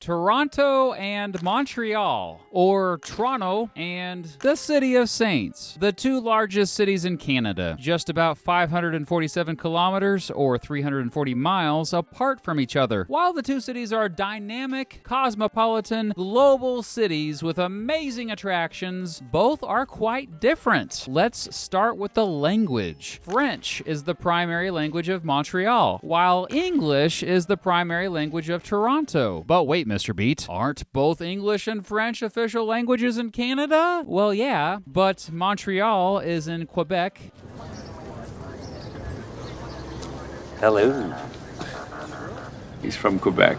Toronto and Montreal, or Tronno and the City of Saints, the two largest cities in Canada, just about 547 kilometers or 340 miles apart from each other. While the two cities are dynamic, cosmopolitan, global cities with amazing attractions, both are quite different. Let's start with the language. French is the primary language of Montreal, while English is the primary language of Toronto. But wait, Mr. Beat, aren't both English and French official languages in Canada? Well, yeah, but Montreal is in Quebec. Hello. He's from Quebec.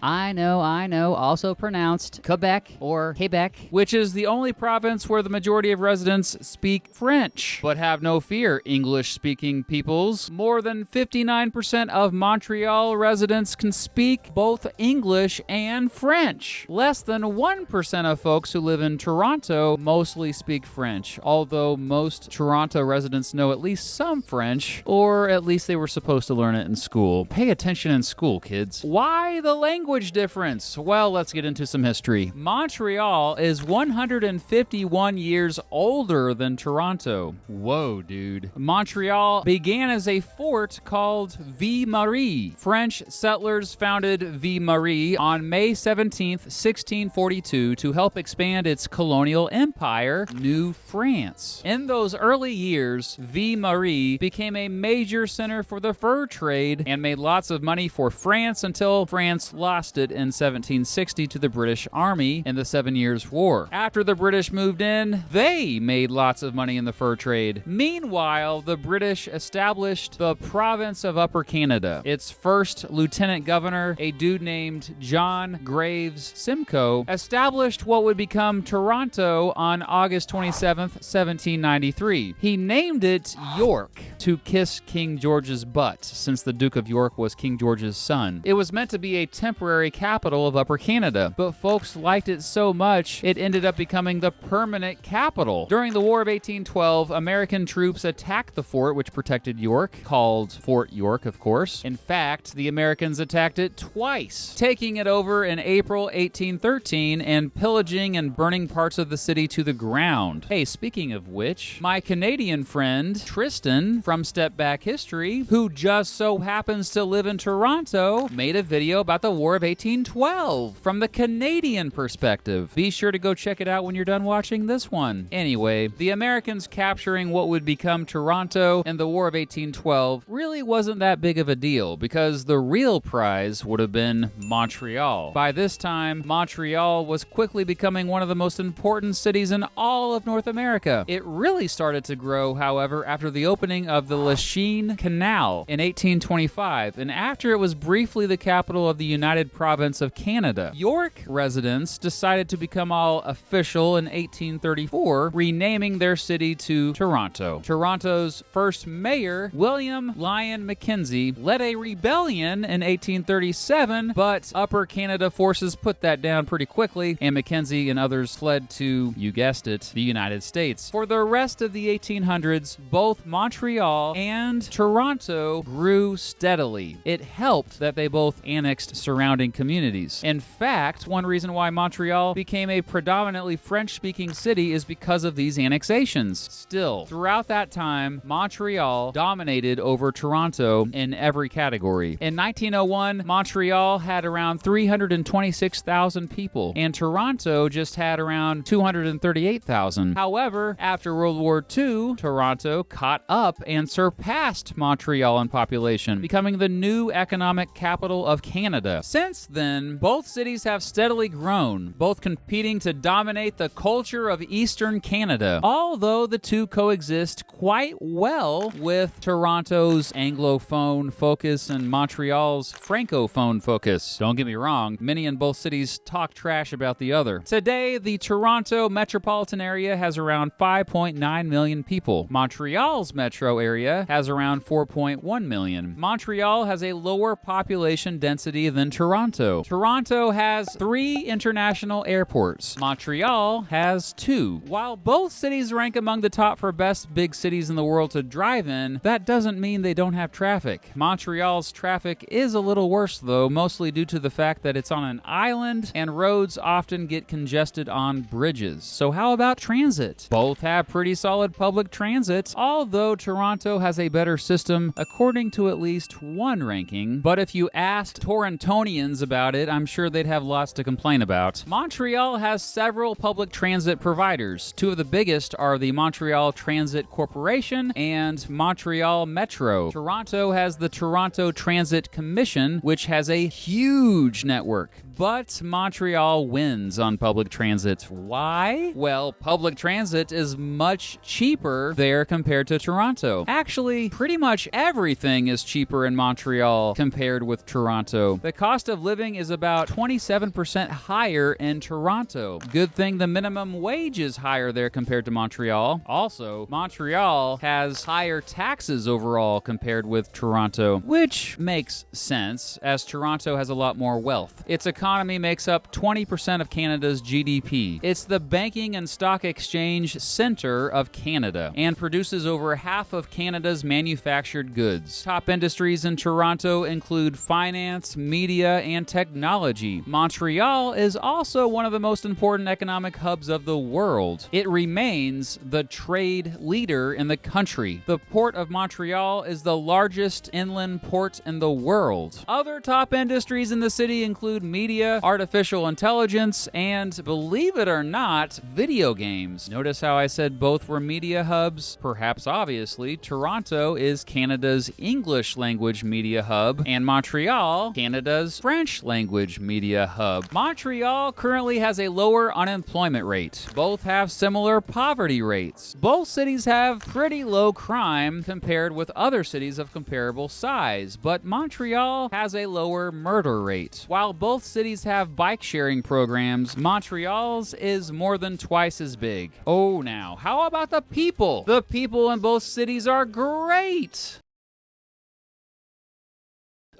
I know, also pronounced Quebec or Quebec, which is the only province where the majority of residents speak French. But have no fear, English-speaking peoples. More than 59% of Montreal residents can speak both English and French. Less than 1% of folks who live in Toronto mostly speak French, although most Toronto residents know at least some French, or at least they were supposed to learn it in school. Pay attention in school, kids. Why the language difference? Well, let's get into some history. Montreal is 151 years older than Toronto. Whoa, dude. Montreal began as a fort called Ville-Marie. French settlers founded Ville-Marie on May 17th, 1642 to help expand its colonial empire, New France. In those early years, Ville-Marie became a major center for the fur trade and made lots of money for France until France lost it in 1760 to the British Army in the 7 Years' War. After the British moved in, they made lots of money in the fur trade. Meanwhile, the British established the province of Upper Canada. Its first lieutenant governor, a dude named John Graves Simcoe, established what would become Toronto on August 27th, 1793. He named it York to kiss King George's butt, since the Duke of York was King George's son. It was meant to be a temporary capital of Upper Canada, but folks liked it so much it ended up becoming the permanent capital. During the War of 1812, American troops attacked the fort which protected York, called Fort York, of course. In fact, the Americans attacked it twice, taking it over in April 1813 and pillaging and burning parts of the city to the ground. Hey, speaking of which, my Canadian friend Tristan from Step Back History, who just so happens to live in Toronto, made a video about the War of 1812 from the Canadian perspective. Be sure to go check it out when you're done watching this one. Anyway, the Americans capturing what would become Toronto in the War of 1812 really wasn't that big of a deal because the real prize would have been Montreal. By this time, Montreal was quickly becoming one of the most important cities in all of North America. It really started to grow, however, after the opening of the Lachine Canal in 1825, and after it was briefly the capital of the United Province of Canada. York residents decided to become all official in 1834, renaming their city to Toronto. Toronto's first mayor, William Lyon Mackenzie, led a rebellion in 1837, but Upper Canada forces put that down pretty quickly, and Mackenzie and others fled to, you guessed it, the United States. For the rest of the 1800s, both Montreal and Toronto grew steadily. It helped that they both annexed surrounding communities. In fact, one reason why Montreal became a predominantly French-speaking city is because of these annexations. Still, throughout that time, Montreal dominated over Toronto in every category. In 1901, Montreal had around 326,000 people, and Toronto just had around 238,000. However, after World War II, Toronto caught up and surpassed Montreal in population, becoming the new economic capital of Canada. Since then, both cities have steadily grown, both competing to dominate the culture of Eastern Canada, although the two coexist quite well with Toronto's Anglophone focus and Montreal's Francophone focus. Don't get me wrong, many in both cities talk trash about the other. Today, the Toronto metropolitan area has around 5.9 million people. Montreal's metro area has around 4.1 million. Montreal has a lower population density than Toronto, Toronto. Toronto has 3 international airports. Montreal has 2. While both cities rank among the top for best big cities in the world to drive in, that doesn't mean they don't have traffic. Montreal's traffic is a little worse though, mostly due to the fact that it's on an island and roads often get congested on bridges. So how about transit? Both have pretty solid public transit, although Toronto has a better system according to at least one ranking. But if you asked Torontonians about it, I'm sure they'd have lots to complain about. Montreal has several public transit providers. 2 of the biggest are the Montreal Transit Corporation and Montreal Metro. Toronto has the Toronto Transit Commission, which has a huge network. But Montreal wins on public transit. Why? Well, public transit is much cheaper there compared to Toronto. Actually, pretty much everything is cheaper in Montreal compared with Toronto. The cost of living is about 27% higher in Toronto. Good thing the minimum wage is higher there compared to Montreal. Also, Montreal has higher taxes overall compared with Toronto, which makes sense as Toronto has a lot more wealth. Its economy makes up 20% of Canada's GDP. It's the banking and stock exchange center of Canada and produces over half of Canada's manufactured goods. Top industries in Toronto include finance, media, and technology. Montreal is also one of the most important economic hubs of the world. It remains the trade leader in the country. The Port of Montreal is the largest inland port in the world. Other top industries in the city include media, artificial intelligence, and, believe it or not, video games. Notice how I said both were media hubs? Perhaps obviously, Toronto is Canada's English language media hub, and Montreal, Canada's French language media hub. Montreal currently has a lower unemployment rate. Both have similar poverty rates. Both cities have pretty low crime compared with other cities of comparable size, but Montreal has a lower murder rate. While both cities have bike sharing programs, Montreal's is more than twice as big. Oh, now, how about the people? The people in both cities are great!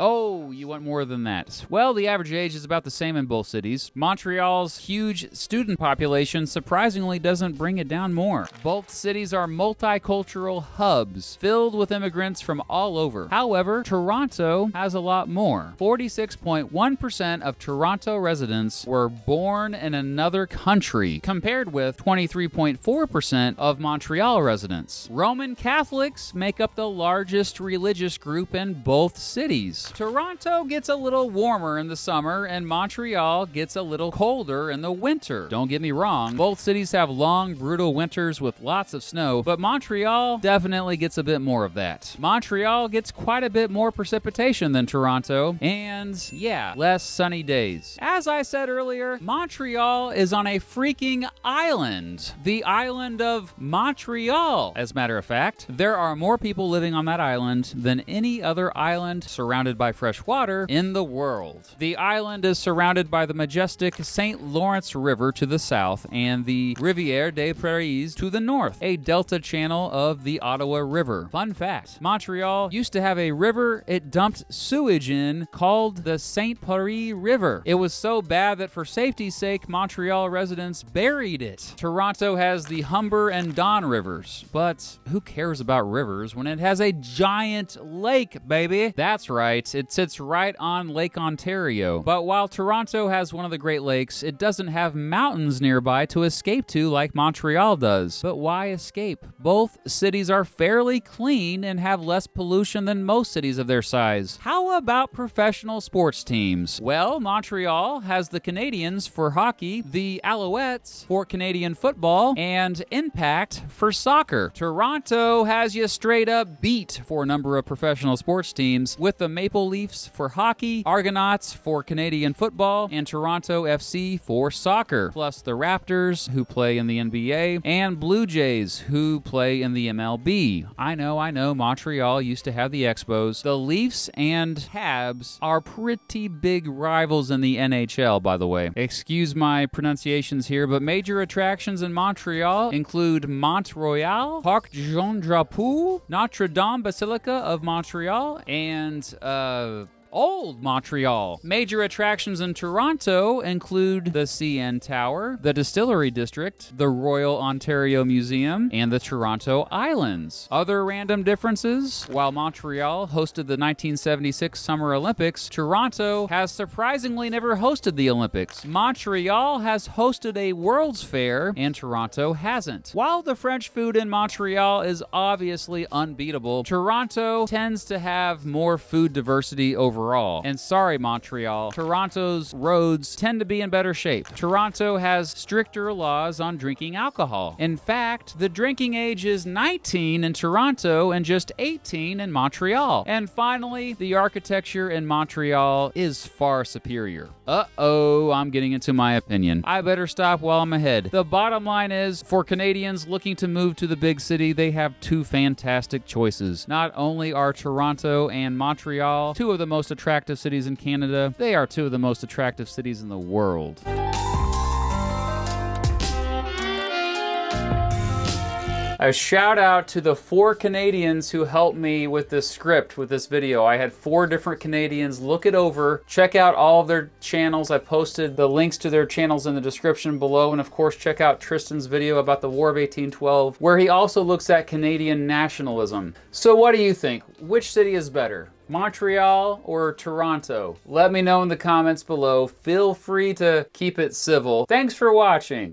Oh, you want more than that. Well, the average age is about the same in both cities. Montreal's huge student population surprisingly doesn't bring it down more. Both cities are multicultural hubs filled with immigrants from all over. However, Toronto has a lot more. 46.1% of Toronto residents were born in another country, compared with 23.4% of Montreal residents. Roman Catholics make up the largest religious group in both cities. Toronto gets a little warmer in the summer, and Montreal gets a little colder in the winter. Don't get me wrong, both cities have long, brutal winters with lots of snow, but Montreal definitely gets a bit more of that. Montreal gets quite a bit more precipitation than Toronto, and yeah, less sunny days. As I said earlier, Montreal is on a freaking island. The island of Montreal, as a matter of fact. There are more people living on that island than any other island surrounded by fresh water in the world. The island is surrounded by the majestic St. Lawrence River to the south and the Rivière des Prairies to the north, a delta channel of the Ottawa River. Fun fact, Montreal used to have a river it dumped sewage in called the St. Paris River. It was so bad that for safety's sake, Montreal residents buried it. Toronto has the Humber and Don rivers, but who cares about rivers when it has a giant lake, baby? That's right. It sits right on Lake Ontario. But while Toronto has one of the Great Lakes, it doesn't have mountains nearby to escape to like Montreal does. But why escape? Both cities are fairly clean and have less pollution than most cities of their size. How about professional sports teams? Well, Montreal has the Canadiens for hockey, the Alouettes for Canadian football, and Impact for soccer. Toronto has you straight up beat for a number of professional sports teams, with the Maple Leafs for hockey, Argonauts for Canadian football, and Toronto FC for soccer, plus the Raptors, who play in the NBA, and Blue Jays, who play in the MLB. I know, Montreal used to have the Expos. The Leafs and Habs are pretty big rivals in the NHL, by the way. Excuse my pronunciations here, but major attractions in Montreal include Mont Royal, Parc Jean Drapeau, Notre Dame Basilica of Montreal, and Old Montreal. Major attractions in Toronto include the CN Tower, the Distillery District, the Royal Ontario Museum, and the Toronto Islands. Other random differences: while Montreal hosted the 1976 Summer Olympics, Toronto has surprisingly never hosted the Olympics. Montreal has hosted a World's Fair, and Toronto hasn't. While the French food in Montreal is obviously unbeatable, Toronto tends to have more food diversity overall. And sorry, Montreal, Toronto's roads tend to be in better shape. Toronto has stricter laws on drinking alcohol. In fact, the drinking age is 19 in Toronto and just 18 in Montreal. And finally, the architecture in Montreal is far superior. Uh-oh, I'm getting into my opinion. I better stop while I'm ahead. The bottom line is, for Canadians looking to move to the big city, they have two fantastic choices. Not only are Toronto and Montreal two of the most attractive cities in Canada, they are two of the most attractive cities in the world. A shout out to the 4 Canadians who helped me with this script, with this video. I had 4 different Canadians look it over, check out all of their channels. I posted the links to their channels in the description below, and of course check out Tristan's video about the War of 1812, where he also looks at Canadian nationalism. So what do you think? Which city is better? Montreal or Toronto? Let me know in the comments below. Feel free to keep it civil. Thanks for watching.